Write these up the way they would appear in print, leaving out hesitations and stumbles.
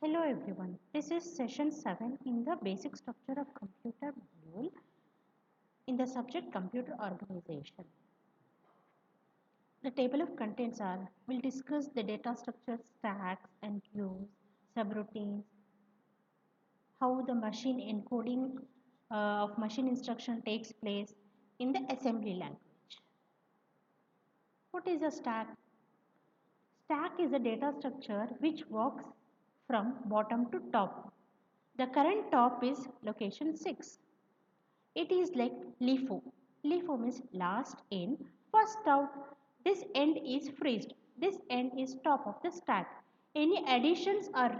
Hello everyone, this is session 7 in the basic structure of computer module in the subject computer organization. The table of contents are, we'll discuss the data structure, stacks and queues, subroutines, how the machine encoding of machine instruction takes place in the assembly language. What is a stack? Stack is a data structure which works from bottom to top. The current top is location 6. It is like LIFO. LIFO means last in, first out. This end is freezed. This end is top of the stack. Any additions or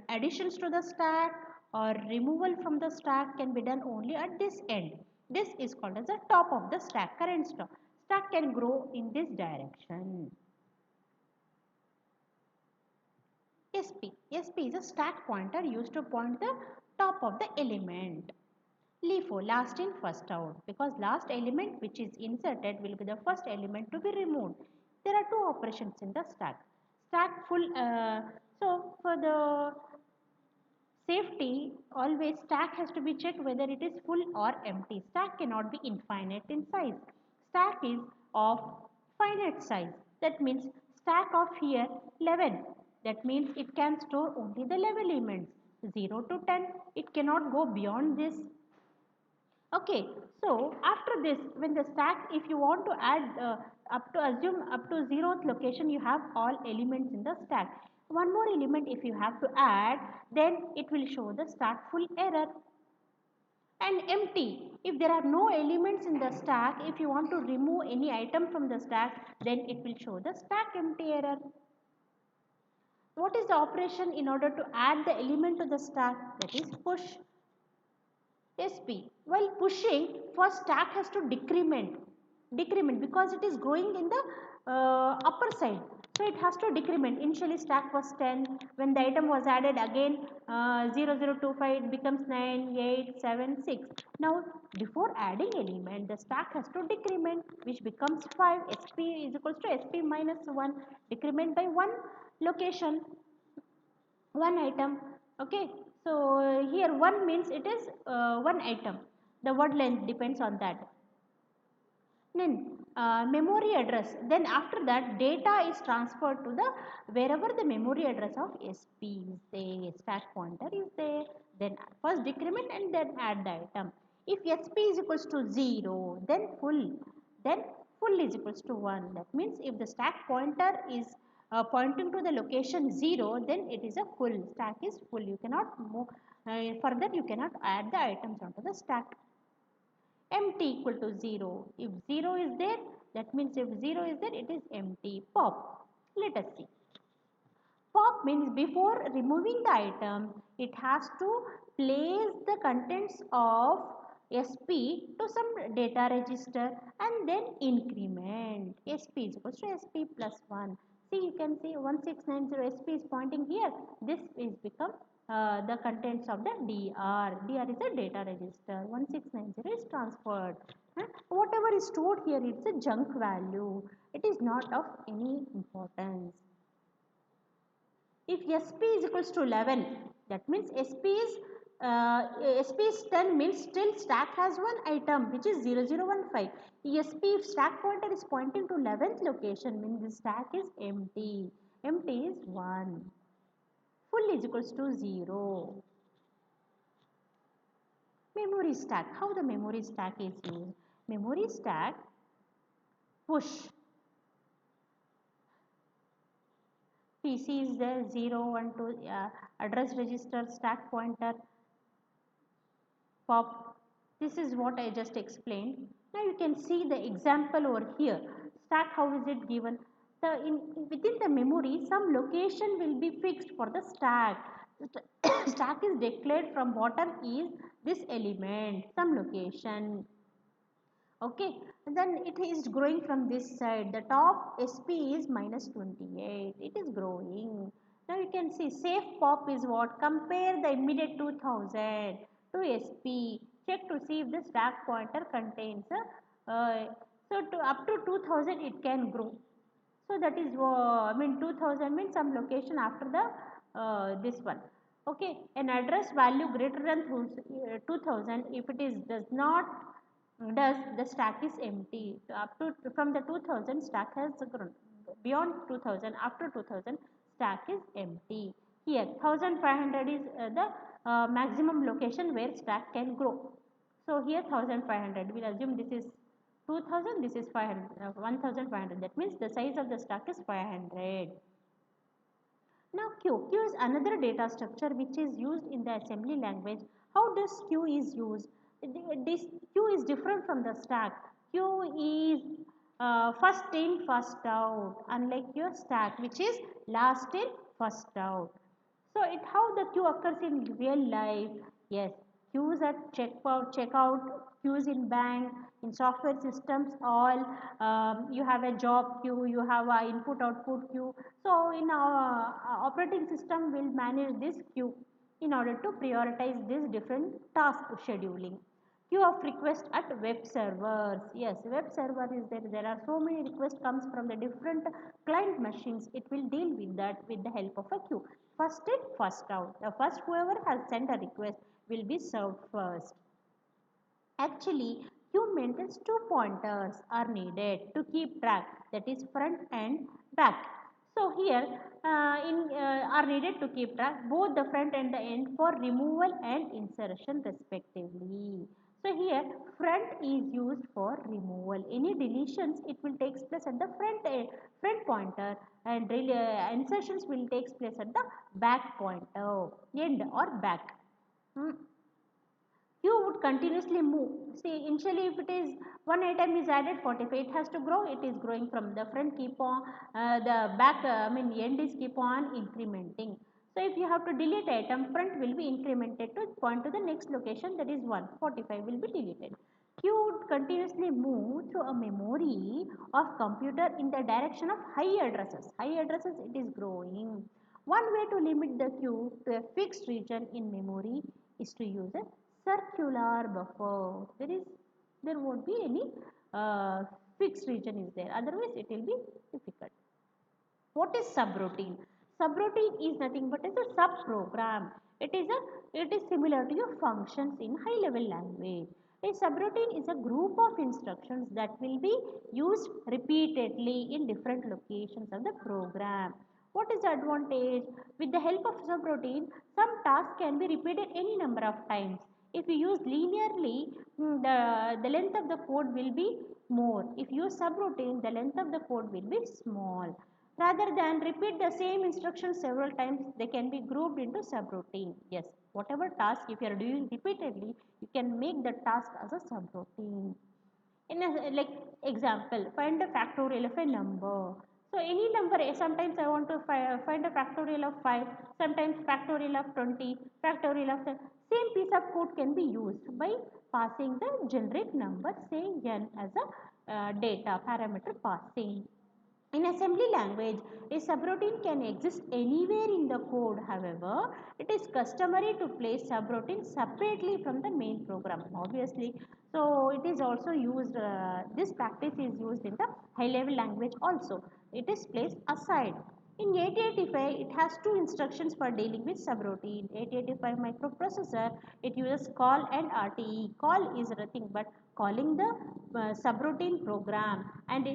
additions to the stack or removal from the stack can be done only at this end. This is called as the top of the stack, current stack. Stack can grow in this direction. SP. SP is a stack pointer used to point the top of the element. LIFO, last in first out, because last element which is inserted will be the first element to be removed. There are two operations in the stack. Stack full, so for the safety, always stack has to be checked whether it is full or empty. Stack cannot be infinite in size. Stack is of finite size. That means stack of here 11. That means it can store only the level elements 0 to 10. It cannot go beyond this. Okay, so after this, when the stack, if you want to add up to assume up to 0th location, you have all elements in the stack. One more element if you have to add, then it will show the stack full error. And empty, if there are no elements in the stack, if you want to remove any item from the stack, then it will show the stack empty error. What is the operation in order to add the element to the stack? That is push. SP. While pushing, first stack has to decrement because it is growing in the upper side. So it has to decrement. Initially stack was 10. When the item was added again 0025, it becomes 9, 8, 7, 6. Now before adding element, the stack has to decrement, which becomes 5. SP is equals to SP minus 1. Decrement by 1 location, 1 item. Okay, so here 1 means it is 1 item. The word length depends on that. Then memory address. Then after that, data is transferred to the wherever the memory address of SP is there, stack pointer is there. Then first decrement and then add the item. If SP is equals to 0, then full is equals to 1. That means if the stack pointer is pointing to the location 0, then it is a full. Stack is full. You cannot move further. You cannot add the items onto the stack. Empty equal to 0. If 0 is there, that means if 0 is there, it is empty. Pop. Let us see. Pop means before removing the item, it has to place the contents of SP to some data register and then increment. SP is equals to SP plus 1. See, you can see 1690 SP is pointing here. This is become the contents of the DR. DR is a data register. 1690 is transferred. Whatever is stored here, it's a junk value. It is not of any importance. If SP is equals to 11, that means SP is 10 means still stack has one item which is 0015. SP if stack pointer is pointing to 11th location means the stack is empty. Empty is 1. Full is equals to 0. Memory stack. How the memory stack is used? Memory stack push. PC is there 0, 1, 2 address register stack pointer pop. This is what I just explained. Now you can see the example over here. Stack, how is it given? Within the memory, some location will be fixed for the stack. Stack is declared from bottom is this element, some location. Okay, and then it is growing from this side. The top SP is minus 28. It is growing. Now you can see safe pop is what? Compare the immediate 2000 to SP. Check to see if the stack pointer contains so to up to 2000 it can grow. So that is I mean 2000 means some location after the this one. Okay, an address value greater than 2000, if it is does not does, the stack is empty. So up to from the 2000 stack has grown. Beyond 2000, after 2000 stack is empty. Here 1500 is the maximum location where stack can grow. So here 1500, we'll assume this is 2000, this is 500, 1500. That means the size of the stack is 500. Now Q is another data structure which is used in the assembly language. How does Q is used? This Q is different from the stack. Q is first in, first out, unlike your stack which is last in, first out. So it how the queue occurs in real life. Yes, queues at checkout, queues in bank, in software systems, all you have a job queue, you have a input output queue. So in our operating system will manage this queue in order to prioritize this different task scheduling. Queue of request at web servers. Yes, web server is there. There are so many requests comes from the different client machines. It will deal with that with the help of a queue. First in, first out. The first whoever has sent a request will be served first. Actually, queue maintains two pointers are needed to keep track, that is front and back. So here are needed to keep track both the front and the end for removal and insertion respectively. So here front is used for removal. Any deletions it will takes place at the front pointer, and insertions will takes place at the back pointer, end or back. Hmm. You would continuously move. See, initially if it is one item is added 45, it has to grow, it is growing from the front, keep on, the back, end is keep on incrementing. So if you have to delete item, front will be incremented to point to the next location, that is 145 will be deleted. Q would continuously move through a memory of computer in the direction of high addresses. High addresses it is growing. One way to limit the queue to a fixed region in memory is to use a circular buffer. There won't be any fixed region is there. Otherwise, it will be difficult. What is subroutine? Subroutine is nothing but is a subprogram. It is similar to your functions in high level language. A subroutine is a group of instructions that will be used repeatedly in different locations of the program. What is the advantage? With the help of subroutine, some tasks can be repeated any number of times. If you use linearly, the length of the code will be more. If you use subroutine, the length of the code will be small. Rather than repeat the same instructions several times, they can be grouped into subroutine. Yes, whatever task if you are doing repeatedly, you can make the task as a subroutine. In a like example, find the factorial of a number. So any number, sometimes I want to find a factorial of 5, sometimes factorial of 20, factorial of the same piece of code can be used by passing the generic number, say n as a data parameter passing. In assembly language, a subroutine can exist anywhere in the code. However, it is customary to place subroutine separately from the main program. Obviously, so it is also used, this practice is used in the high level language also. It is placed aside. In 8085, it has two instructions for dealing with subroutine. 8085 microprocessor, it uses call and RTE. Call is nothing but calling the subroutine program, and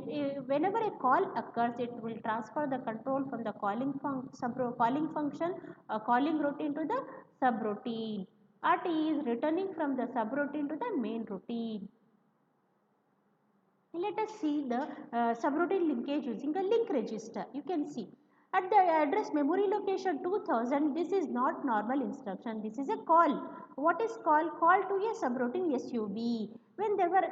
whenever a call occurs, it will transfer the control from the calling function, calling routine to the subroutine. RTE is returning from the subroutine to the main routine. Let us see the subroutine linkage using a link register. You can see at the address memory location 2000, this is not normal instruction, this is a call. What is call? Call to a subroutine sub. When there were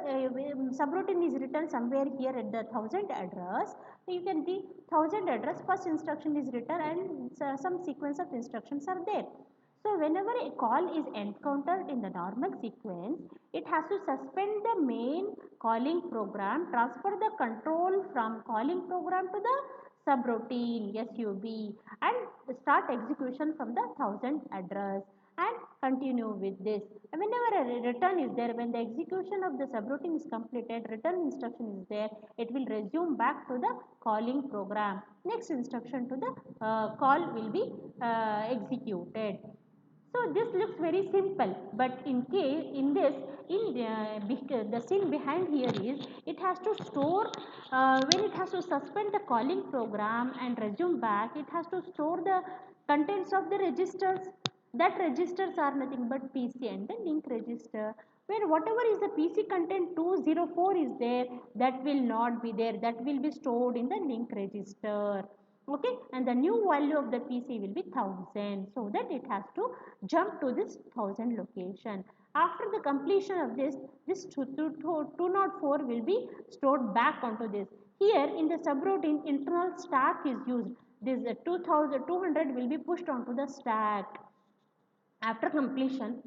subroutine is written somewhere here at the 1000 address, you can see 1000 address, first instruction is written and some sequence of instructions are there. So whenever a call is encountered in the normal sequence, it has to suspend the main calling program, transfer the control from calling program to the subroutine sub, and start execution from the 1000 address. and continue with this. And whenever a return is there, when the execution of the subroutine is completed, return instruction is there, it will resume back to the calling program. Next instruction to the call will be executed. So this looks very simple, but in case in this, the scene behind here is it has to store when it has to suspend the calling program and resume back. It has to store the contents of the registers. That registers are nothing but PC and the link register. Where whatever is the PC content 204 is there, that will not be there. That will be stored in the link register. Okay, and the new value of the PC will be 1000, so that it has to jump to this 1000 location. After the completion of this 204 will be stored back onto this. Here in the subroutine, internal stack is used. This 2200 will be pushed onto the stack. After completion,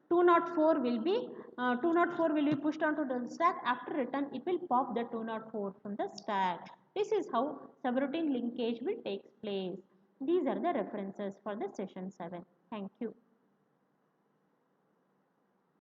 204 will be 204 will be pushed onto the stack. After return, it will pop the 204 from the stack. This is how subroutine linkage will take place. These are the references for the session 7. Thank you.